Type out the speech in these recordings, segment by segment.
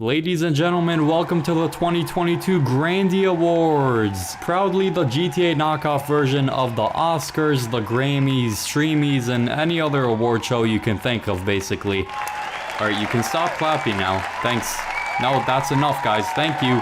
Ladies and gentlemen, welcome to the 2022 Grandy Awards. Proudly the GTA knockoff version of the Oscars, the Grammys, Streamies, and any other award show you can think of, basically. Alright, you can stop clapping now. Thanks. No, that's enough, guys. Thank you.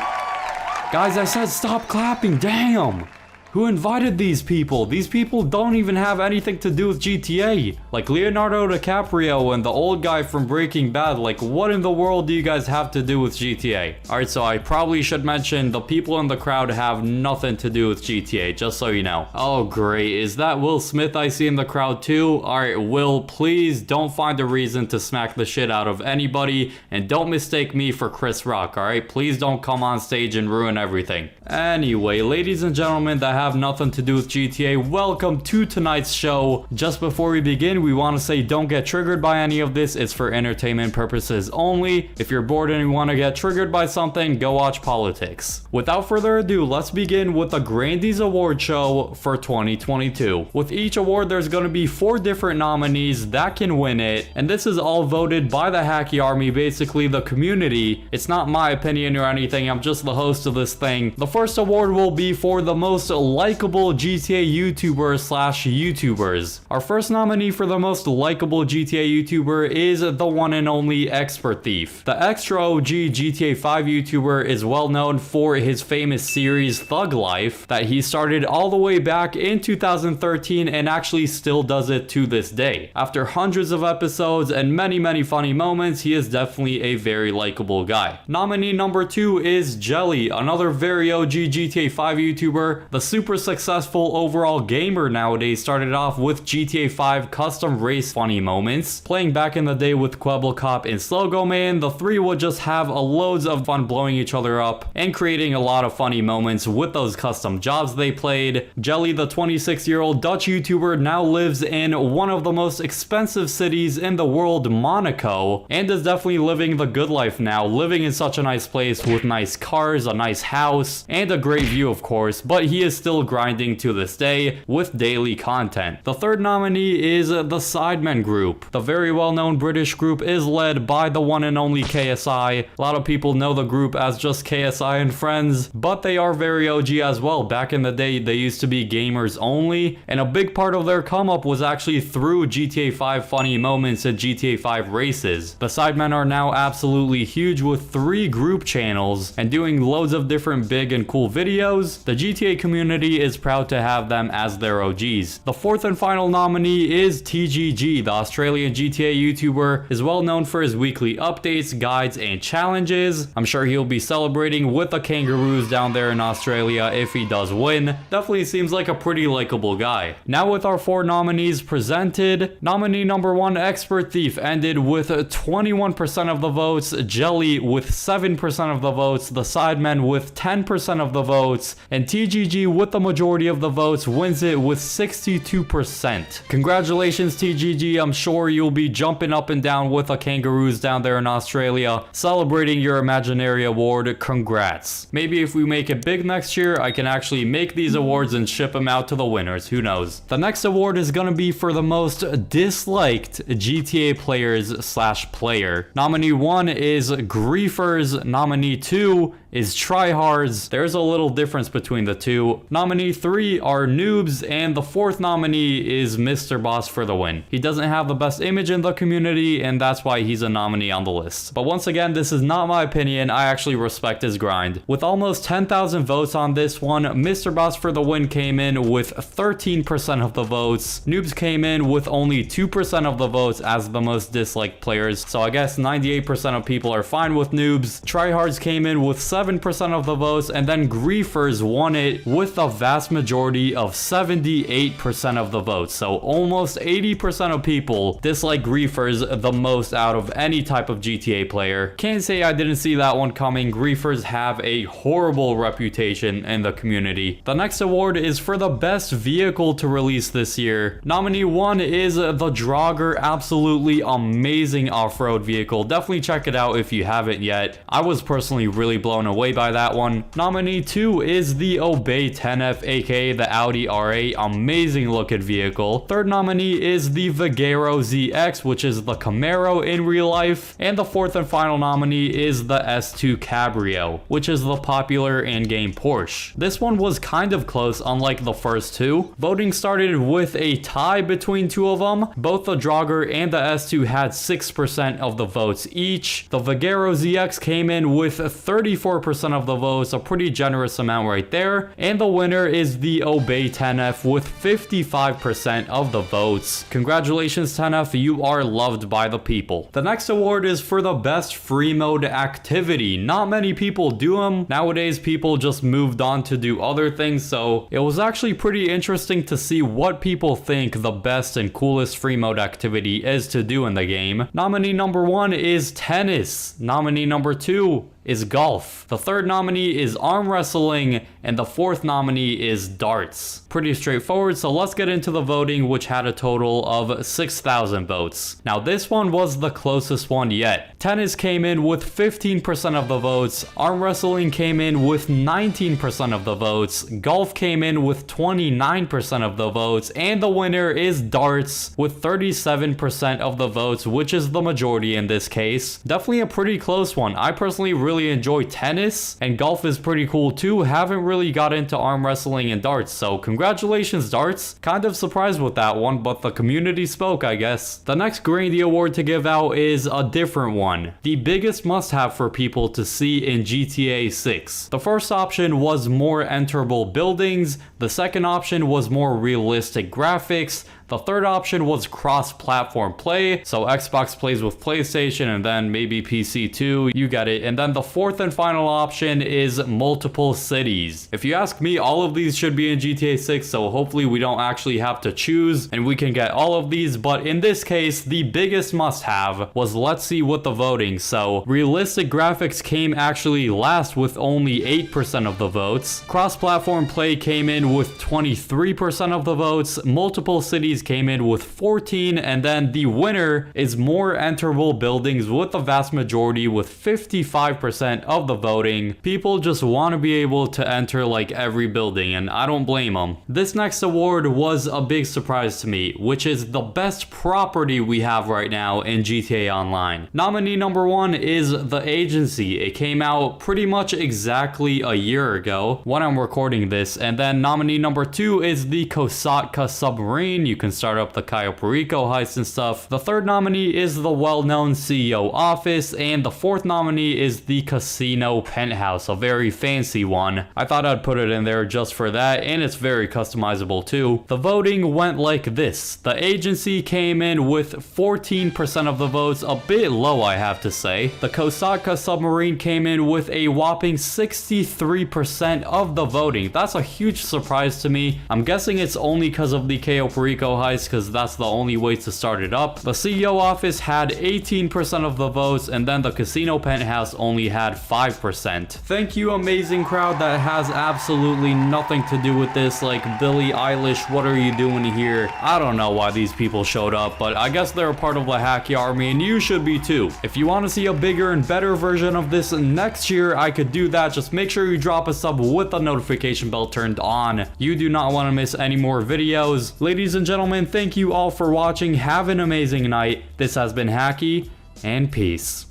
Guys, I said stop clapping. Damn! Who invited these people? These people don't even have anything to do with GTA. Like Leonardo DiCaprio and the old guy from Breaking Bad. Like, what in the world do you guys have to do with GTA? Alright, so I probably should mention the people in the crowd have nothing to do with GTA, just so you know. Oh, great. Is that Will Smith I see in the crowd too? Alright, Will, please don't find a reason to smack the shit out of anybody. And don't mistake me for Chris Rock, alright? Please don't come on stage and ruin everything. Anyway, ladies and gentlemen that have nothing to do with GTA, welcome to tonight's show. Just before we begin, we want to say don't get triggered by any of this. It's for entertainment purposes only. If you're bored and you want to get triggered by something, go watch politics. Without further ado, let's begin with the Grandys Award show for 2022. With each award, there's going to be 4 different nominees that can win it, and this is all voted by the Hakiii army, basically the community. It's not my opinion or anything, I'm just the host of this thing. The first award will be for the most likable GTA YouTuber slash YouTubers. Our first nominee for the most likable GTA YouTuber is the one and only Expert Thief. The extra OG GTA 5 YouTuber is well known for his famous series Thug Life that he started all the way back in 2013 and actually still does it to this day. After hundreds of episodes and many funny moments, he is definitely a very likable guy. Nominee number 2 is Jelly, another very OG GTA 5 YouTuber. The super successful overall gamer nowadays started off with GTA 5 custom race funny moments. Playing back in the day with Quebble Cop and Slogo Man, the three would just have loads of fun blowing each other up and creating a lot of funny moments with those custom jobs they played. Jelly, the 26-year-old Dutch YouTuber, now lives in one of the most expensive cities in the world, Monaco, and is definitely living the good life now, living in such a nice place with nice cars, a nice house, and a great view of course, but he is still grinding to this day with daily content. The third nominee is the Sidemen group. The very well-known British group is led by the one and only KSI. A lot of people know the group as just KSI and Friends, but they are very OG as well. Back in the day, they used to be gamers only, and a big part of their come up was actually through GTA 5 funny moments and GTA 5 races. The Sidemen are now absolutely huge with 3 group channels and doing loads of different big and cool videos. The GTA community is proud to have them as their OGs. The fourth and final nominee is TGG. The Australian GTA YouTuber is well known for his weekly updates, guides, and challenges. I'm sure he'll be celebrating with the kangaroos down there in Australia if he does win. Definitely seems like a pretty likable guy. Now with our 4 nominees presented, nominee number 1, Expert Thief, ended with 21% of the votes, Jelly with 7% of the votes, the Sidemen with 10% of the votes, and TGG with the majority of the votes wins it with 62%. Congratulations TGG, I'm sure you'll be jumping up and down with the kangaroos down there in Australia, celebrating your imaginary award. Congrats. Maybe if we make it big next year, I can actually make these awards and ship them out to the winners, who knows. The next award is gonna be for the most disliked GTA players slash player. Nominee 1 is Griefers, nominee 2 is Tryhards. There's a little difference between the two. Nominee 3 are Noobs, and the 4th nominee is Mr. Boss for the win. He doesn't have the best image in the community, and that's why he's a nominee on the list. But once again, this is not my opinion. I actually respect his grind. With almost 10,000 votes on this one, Mr. Boss for the win came in with 13% of the votes. Noobs came in with only 2% of the votes as the most disliked players. So I guess 98% of people are fine with Noobs. Tryhards came in with 7% of the votes, and then Griefers won it with a vast majority of 78% of the votes. So almost 80% of people dislike Griefers the most out of any type of GTA player. Can't say I didn't see that one coming. Griefers have a horrible reputation in the community. The next award is for the best vehicle to release this year. Nominee 1 is the Draugr, absolutely amazing off-road vehicle. Definitely check it out if you haven't yet. I was personally really blown away by that one. Nominee 2 is the Obey 10 10F, aka the Audi R8, amazing looking vehicle. Third nominee is the Vigero ZX, which is the Camaro in real life. And the fourth and final nominee is the S2 Cabrio, which is the popular in-game Porsche. This one was kind of close, unlike the first two. Voting started with a tie between two of them. Both the Draugr and the S2 had 6% of the votes each. The Vigero ZX came in with 34% of the votes, a pretty generous amount right there. And the winner is the Obey 10F with 55% of the votes. Congratulations 10F, you are loved by the people. The next award is for the best free mode activity. Not many people do them. Nowadays people just moved on to do other things, so it was actually pretty interesting to see what people think the best and coolest free mode activity is to do in the game. Nominee number 1 is tennis. Nominee number 2 is golf. The third nominee is arm wrestling, and the fourth nominee is darts. Pretty straightforward, so let's get into the voting, which had a total of 6,000 votes. Now this one was the closest one yet. Tennis came in with 15% of the votes, arm wrestling came in with 19% of the votes, golf came in with 29% of the votes, and the winner is darts with 37% of the votes, which is the majority in this case. Definitely a pretty close one. I personally really enjoy tennis, and golf is pretty cool too. Haven't really got into arm wrestling and darts, so congratulations darts. Kind of surprised with that one, but the community spoke, I guess. The next Grandy award to give out is a different one. The biggest must-have for people to see in GTA 6. The first option was more enterable buildings. The second option was more realistic graphics. The third option was cross-platform play, so Xbox plays with PlayStation and then maybe PC too, you get it. And then the fourth and final option is multiple cities. If you ask me, all of these should be in GTA 6, so hopefully we don't actually have to choose and we can get all of these. But in this case, the biggest must-have was, let's see with the voting. So realistic graphics came actually last with only 8% of the votes. Cross-platform play came in with 23% of the votes. Multiple cities came in with 14, and then the winner is more enterable buildings with the vast majority with 55% of the voting. People just want to be able to enter like every building, and I don't blame them. This next award was a big surprise to me, which is the best property we have right now in GTA Online. Nominee number 1 is The Agency. It came out pretty much exactly a year ago when I'm recording this. And then nominee number 2 is the Kosatka submarine. You can start up the Cayo Perico heist and stuff. The third nominee is the well-known CEO office, and the fourth nominee is the casino penthouse, a very fancy one. I thought I'd put it in there just for that, and it's very customizable too. The voting went like this. The Agency came in with 14% of the votes, a bit low I have to say. The Kosatka submarine came in with a whopping 63% of the voting. That's a huge surprise to me. I'm guessing it's only because of the Cayo Perico heist, because that's the only way to start it up. The CEO office had 18% of the votes, and then the casino penthouse only had 5%. Thank you, amazing crowd that has absolutely nothing to do with this, like Billie Eilish, what are you doing here? I don't know why these people showed up, but I guess they're a part of the Hakiii army, and you should be too. If you want to see a bigger and better version of this next year, I could do that. Just make sure you drop a sub with the notification bell turned on. You do not want to miss any more videos. Ladies and gentlemen, thank you all for watching. Have an amazing night. This has been Hakiii, and peace.